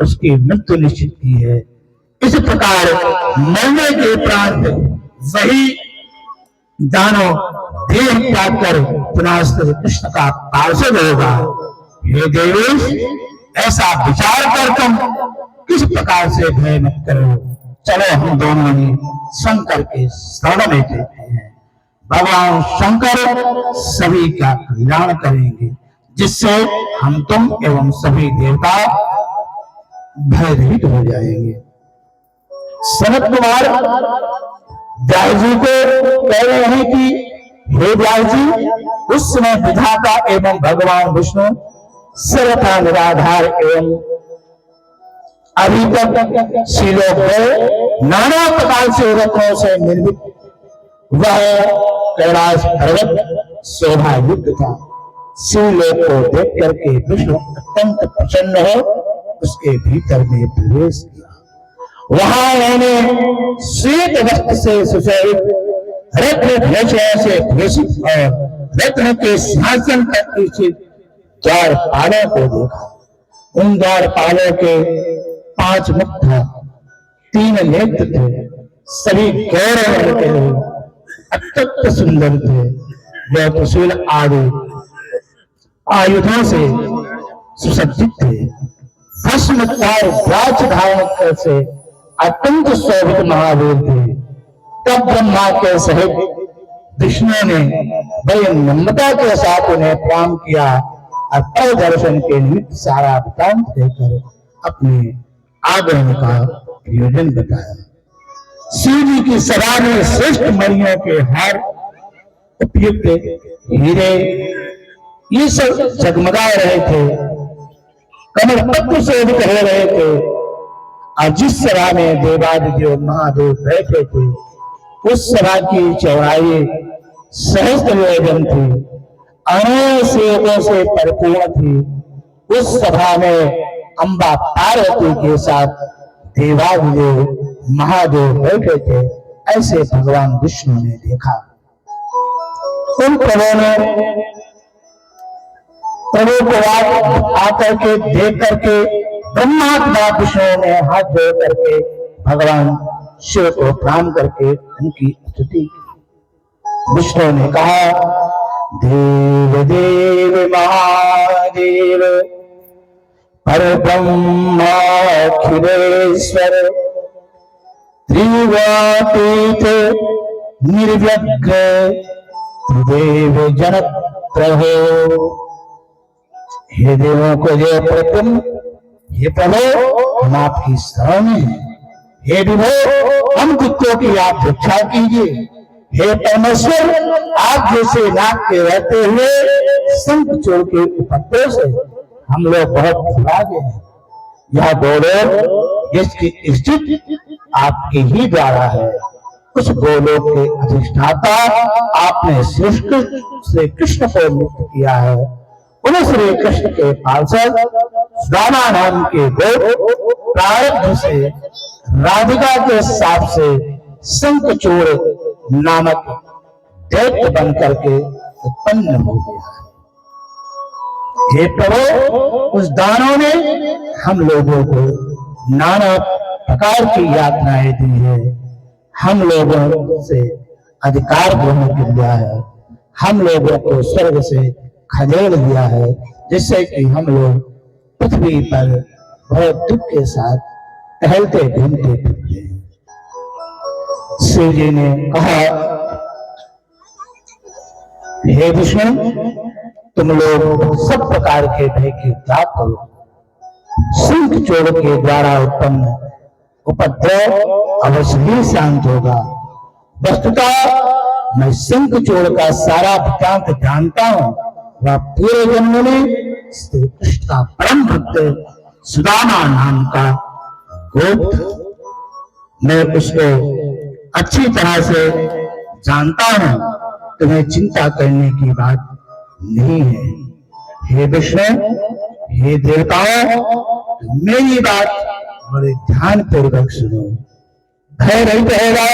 उसकी मृत्यु निश्चित की है। इस प्रकार मरने के उपरांत वही दानव देह त्याग कर पुनः श्री कृष्ण का पार्षद होगा। हे देवेश, ऐसा विचार कर तुम किस प्रकार से भय मत करो। चलो हम दोनों ही शंकर के शरण में देते हैं। भगवान शंकर सभी का कल्याण करेंगे, जिससे हम तुम एवं सभी देवता भयरहित हो जाएंगे। सनत कुमार व्यास जी को कह रहे हैं कि हे व्यास जी, उस समय विधाता एवं भगवान विष्णु सर्वथा निराधार एवं अभी तक शीलोक में नाना प्रकार से रत्नों से निर्मित वह कैलाश पर्वत शोभा युक्त था। शिवलोक को देख करके विष्णु अत्यंत प्रसन्न हो उसके भीतर में प्रवेश किया। वहां उन्होंने श्वेत वस्त्र से सुशोभित रत्न ध्वजों से भूषित और रत्न के सिंहासन पर स्थित द्वारपालों को देखा। उन द्वारपालों के 5 मुख था, 3 नेत्र थे, सभी गौरव के अत्यंत सुंदर थे। वह त्रिशूल आदि आयुधों से सुसज्जित थे। भस्म व्याच धारण से अत्यंत शोभित महावीर थे। तब ब्रह्मा के सहित विष्णु ने बड़ी नम्रता के साथ उन्हें प्रणाम किया और पर दर्शन के निमित्त सारा वृत्तांत देकर अपने आगमन का प्रयोजन बताया। शिव जी की सभा में श्रेष्ठ मणियों के हार, उपयुक्त हीरे, ये सब जगमगा रहे थे, कमल पत्र से भी कह रहे थे। और जिस सभा में देवादिदेव महादेव बैठे थे, उस सभा की चौड़ाई सहस्त्र योजन थी, अनेक सेवकों से परिपूर्ण थी। उस सभा में अम्बा पार्वती के साथ देवादिदेव महादेव बैठे थे। ऐसे भगवान विष्णु ने देखा। उन प्रभु को आकर के देख करके ब्रह्मा विष्णु ने हाथ जोड़ करके भगवान शिव को प्रणाम करके उनकी स्तुति की। विष्णु ने कहा, देव देव महादेव परब्रह्म अखिलेश्वर त्रिवातीत निर्व्यग्र त्रिदेव जन प्रभो। हे देवों को जय प्रथम, हे प्रभु हम आपकी शरण में हैं। हे विभो, हम कुत्तों की आप रक्षा कीजिए। हे परमेश्वर, आप जैसे नाग के रहते हुए शंख चोर के उपद्रव से हम लोग बहुत घबरा गए हैं। यह गोलोक जिसकी स्थिति आपके ही द्वारा है, उस गोलोक के अधिष्ठाता आपने श्री कृष्ण को मुक्त किया है। उन श्री कृष्ण के पार्षद सुदामा नाम के दो प्रारब्ध से राधिका के साथ से शंखचूड़ नामक दैत्य बन करके उत्पन्न हो गया है। हे प्रभु, उस दानव ने हम लोगों को नाना प्रकार की यातनाएं दी है। हम लोगों से अधिकार ग्रहण कर लिया है। हम लोगों को स्वर्ग से खदेड़ दिया है, जिससे कि हम लोग पृथ्वी पर बहुत दुख के साथ टहलते घूमते फिरते हैं। शिव जी ने कहा, हे विष्णु, तुम लोग सब प्रकार के भय की त्याग करो। शंख चोर के द्वारा उत्पन्न उपद्रव अवश्य ही शांत होगा। वस्तुतः मैं शंख चोर का सारा वृत्तांत जानता हूँ। वह पूरे जन्म में श्री कृष्ण का परम भक्त सुदामा नाम का गोप था। मैं उसको अच्छी तरह से जानता हूँ। तुम्हें चिंता करने की बात नहीं है। हे विष्णु, हे देवताओं, मेरी बात बड़े ध्यान पूर्वक सुनो। भय नहीं रहेगा।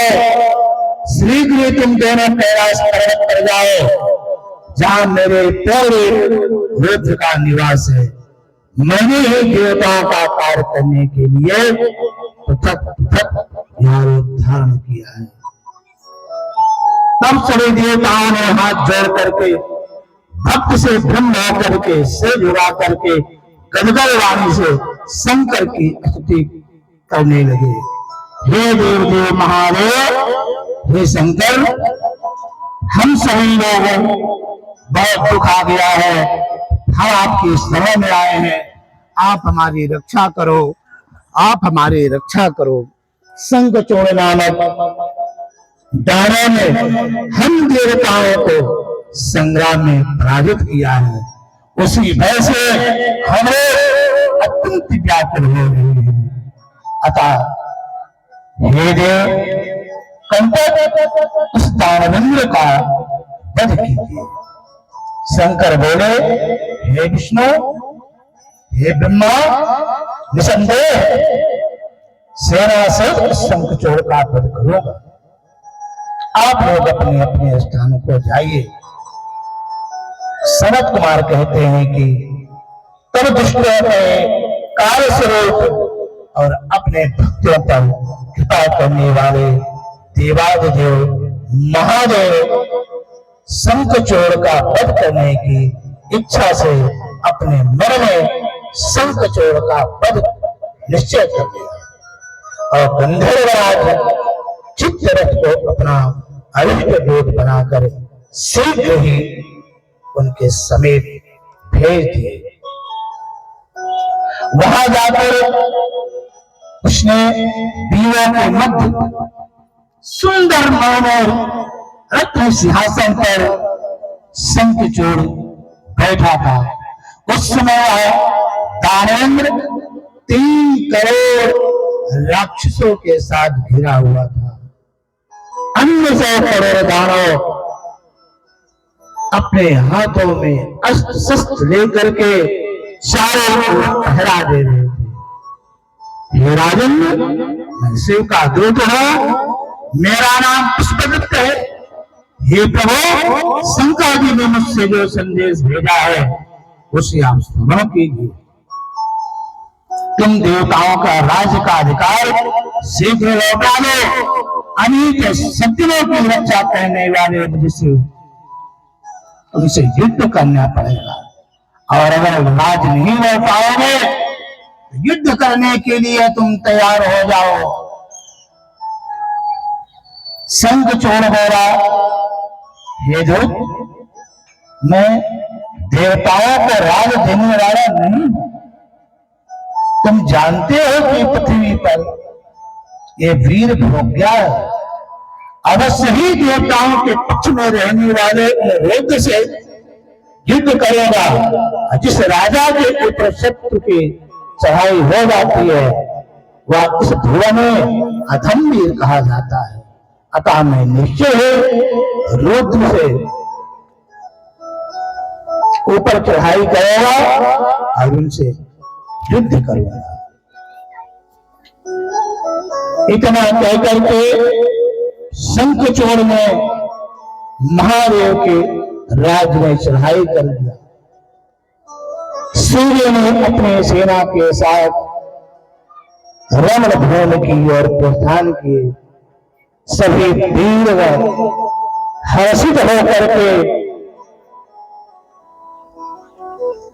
शीघ्र तुम दोनों कैलाश पर्वत पर जाओ, जहां मेरे पौरे रुद्र का निवास है। मैंने ही देवताओं का कार्य करने के लिए पृथक पृथक यहाँ धारण किया है। तब सभी देवताओं ने हाथ जोड़ करके भक्त से ब्रह्म होकर के सिर झुका करके गदगद वाणी से शंकर की स्तुति करने लगे। हे देवदेव महादेव, हे शंकर, हम सभी लोगों बहुत दुख आ गया है, हम आपकी शरण में आए हैं, आप हमारी रक्षा करो, आप हमारी रक्षा करो। शंखचूड़ नामक दानव ने हम देवताओं को संग्राम में पराजित किया है, उसी भय से हमें अत्यंत व्याकुल हो रही है। अतः हे देव, कंटक उस दानवेंद्र का वध कीजिए। शंकर बोले, हे विष्णु, हे ब्रह्मा, निसंदेह सेना से शंखचूड़ का वध करूंगा। आप लोग अपने अपने स्थानों को जाइए। सनत कुमार कहते हैं कि तब दुष्टों ने काल स्वरूप और अपने भक्तों पर कृपा करने वाले देवादिदेव महादेव शंखचूड़ का वध करने की इच्छा से अपने मन में शंखचूड़ का वध निश्चय कर लिया और गंधर्वराज चित्ररथ को अपना अरिष्ट दूत बनाकर शीघ्र ही उनके समीप भेज दिए। वहां जाकर उसने दीवों के मध्य सुंदर मनोहर रत्न सिंहासन पर शंखचूड़ बैठा था। उस समय दानवेंद्र 3 करोड़ राक्षसों के साथ घिरा हुआ था। अन्य 100 करोड़ दानव अपने हाथों में अस्त्र शस्त्र लेकर के चारों ओर पहरा दे रहे थे। हे राजन, मैं शिव का दूत हूं, मेरा नाम पुष्पदत्त है। हे प्रभु, शंकर जी ने मुझसे जो संदेश भेजा है उसे आप श्रवण कीजिए। तुम देवताओं का राज्य का अधिकार शीघ्र लौटा लो। अनेक सज्जनों की रक्षा करने वाले मुझसे उनसे युद्ध करना पड़ेगा, और अगर राज नहीं लौटाओगे तो युद्ध करने के लिए तुम तैयार हो जाओ। शंखचूड़ बोला, हे दूत, मैं देवताओं को राज देने वाला नहीं। तुम जानते हो कि पृथ्वी पर ये वीर भोग्या है, अवश्य ही देवताओं के पक्ष में रहने वाले रुद्र से युद्ध करेगा। जिस राजा के ऊपर शत्रु की चढ़ाई हो जाती है वह इस भुवन में अधम वीर कहा जाता है। अतः मैं निश्चय ही रुद्र से ऊपर चढ़ाई करेगा और उनसे युद्ध करूंगा। इतना कहकर के शंखचूड़ ने महादेव के राज में चढ़ाई कर दिया। सूर्य ने अपने सेना के साथ रमण भवन की ओर प्रस्थान किए। सभी वीर हर्षित होकर के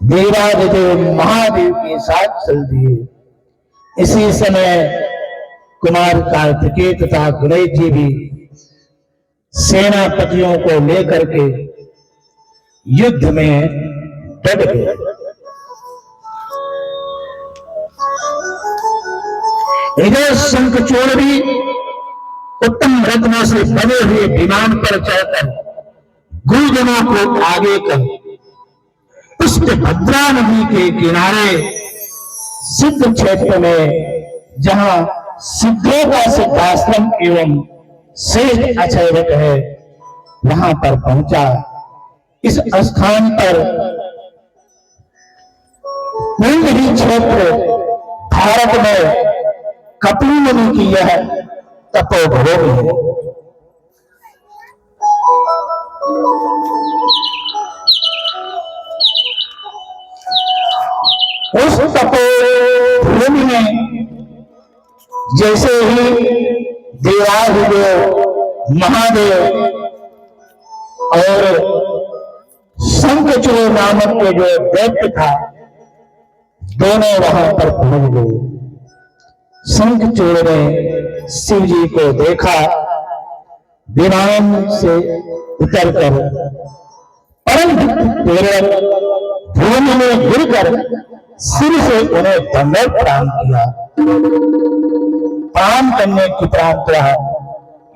देवादिदेव महादेव के साथ चल दिए। इसी समय कुमार कार्तिकेय तथा गणेश जी भी सेनापतियों को लेकर के युद्ध में डट गए। इधर शंखचूड़ भी उत्तम रत्नों से बने हुए विमान पर चढ़कर गुरुजनों को आगे कर पुष्पभद्रा नदी के किनारे सिद्ध क्षेत्र में, जहां सिद्धों का सिद्धाश्रम एवं श्रेष्ठ आचार्य है, वहां पर पहुंचा। इस स्थान पर पूर्ण ही क्षेत्र भारत में कपिल मुनि की यह तपोभूमि है। उस जैसे ही देवाधिदेव महादेव और शंखचूड़ नामक के जो दैत्य था, दोनों वहां पर पहुंच गए। शंखचूड़ ने शिव जी को देखा, विमान से उतरकर परम प्रेरक भूमि में गिरकर सिर से उन्हें दंडवत प्रणाम किया। प्रणाम करने की प्रार्थना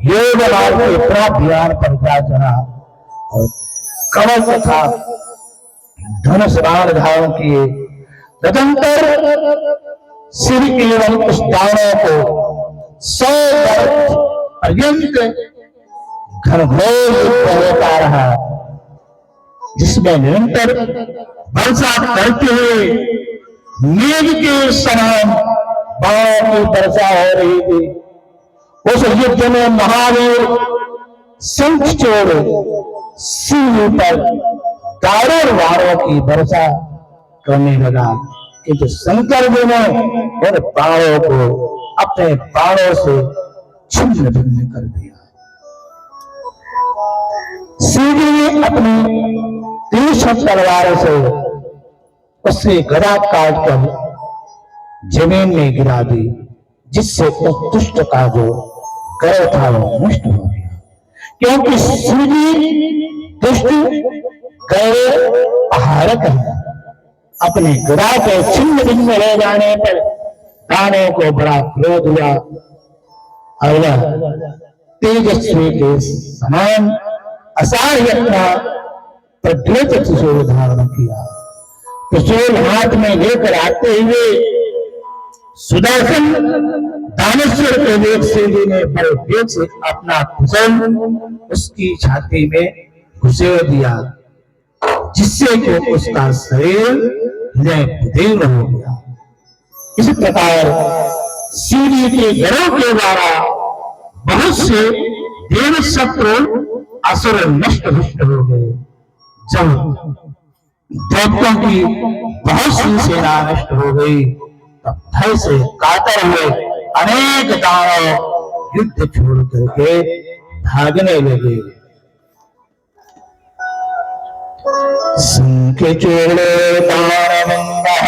योग मार्ग के प्राभियान पर जा चढ़ा और कवच तथा धनुष बाण धारण किए। तदंतर सिर एवं उस दानों को 100 वर्ष पर्यंत घनघोर युद्ध होता रहा, जिसमें निरंतर वर्षा करते हुए मेघ के समान बाणों की वर्षा हो रही थी। उस युद्ध में महावीर शंखचूड़ शिव पर दारुण वारों की वर्षा करने लगा, किंतु शंकर जी ने उन बाणों को अपने बाणों से छिन्न भिन्न कर दिया। शिव जी ने अपनी तीक्ष्ण तलवार से उससे गदा काटकर जमीन में गिरा दी, जिससे उस दुष्ट का जो गर्व था वो नष्ट हो गया। क्योंकि शिव जी दुष्ट गर्व आहारक है। अपने गदा के छिन्न भिन्न हो जाने पर दानों को बड़ा क्रोध हुआ और वह तेजस्वी के समान असाह्यता प्रज्वलित त्रिशूल धारण किया। त्रिशूल हाथ में लेकर आते हुए सुदर्शन दानेश्वर के वेग से जी ने बड़े वेग से अपना त्रिशूल उसकी छाती में घुसेड़ दिया, जिससे कि उसका शरीर विदीर्ण हो गया। इस प्रकार शिव जी के गरों के द्वारा बहुत से देव शत्रु असुर नष्ट भ्रष्ट हो गए। जब देवताओं की बहुत सी सेना नष्ट हो गई, तब भय से कातर हुए अनेक दानव युद्ध छोड़ करके भागने लगे। शंखचूड़ दानवंदः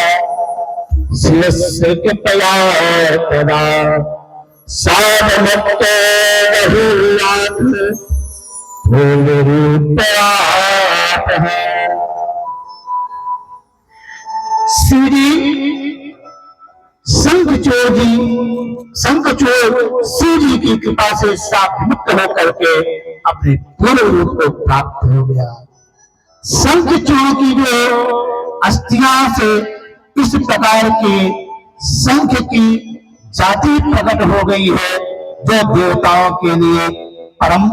शिरस्य कृपया तदा साधमुक्तो बहुलाथ भूल रूपरातः। शिव जी शंखचूड़ शिव जी की कृपा से साप मुक्त होकर के अपने पूर्ण रूप को प्राप्त हो गया। शंखचूड़ की जो अस्थियां से इस प्रकार के शंख की जाति प्रकट हो गई है, जो देवताओं के लिए परम